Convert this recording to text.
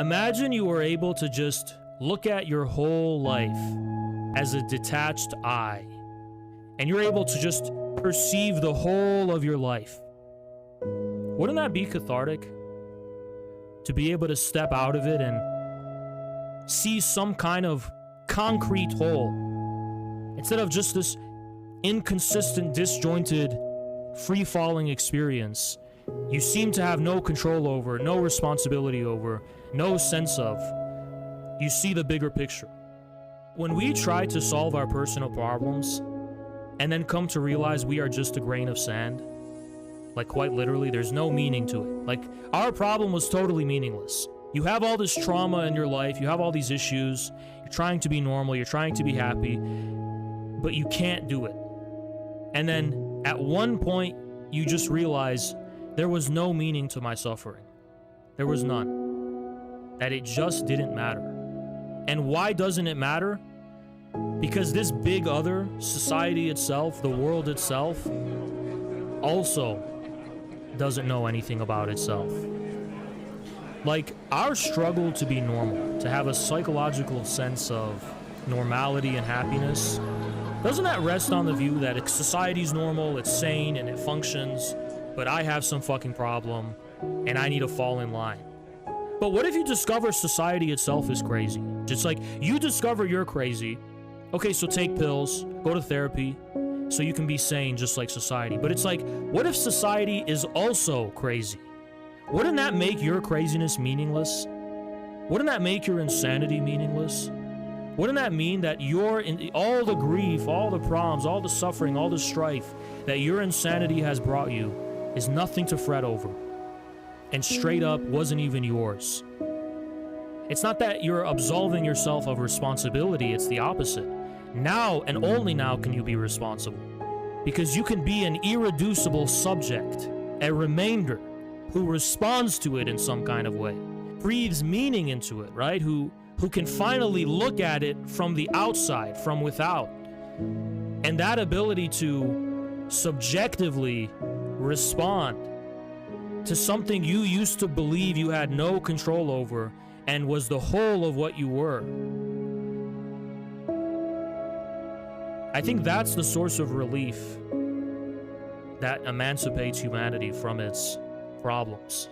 Imagine you were able to just look at your whole life as a detached eye, and you're able to just perceive the whole of your life. Wouldn't that be cathartic? To be able to step out of it and see some kind of concrete whole, instead of just this inconsistent, disjointed, free-falling experience you seem to have no control over, no responsibility over, no sense of. You see the bigger picture. When we try to solve our personal problems and then come to realize we are just a grain of sand, like quite literally, there's no meaning to it. Like, our problem was totally meaningless. You have all this trauma in your life, you have all these issues, you're trying to be normal, you're trying to be happy, but you can't do it. And then at one point, you just realize there was no meaning to my suffering. There was none. That it just didn't matter. And why doesn't it matter? Because this big other, society itself, the world itself, also doesn't know anything about itself. Like, our struggle to be normal, to have a psychological sense of normality and happiness, doesn't that rest on the view that society's normal, it's sane, and it functions, but I have some fucking problem, and I need to fall in line? But what if you discover society itself is crazy? Just like, you discover you're crazy, okay, so take pills, go to therapy, so you can be sane just like society. But it's like, what if society is also crazy? Wouldn't that make your craziness meaningless? Wouldn't that make your insanity meaningless? Wouldn't that mean that all the grief, all the problems, all the suffering, all the strife that your insanity has brought you is nothing to fret over, and straight up wasn't even yours? It's not that you're absolving yourself of responsibility, it's the opposite. Now and only now can you be responsible, because you can be an irreducible subject, a remainder who responds to it in some kind of way, breathes meaning into it, right? Who can finally look at it from the outside, from without. And that ability to subjectively respond to something you used to believe you had no control over and was the whole of what you were. I think that's the source of relief that emancipates humanity from its problems.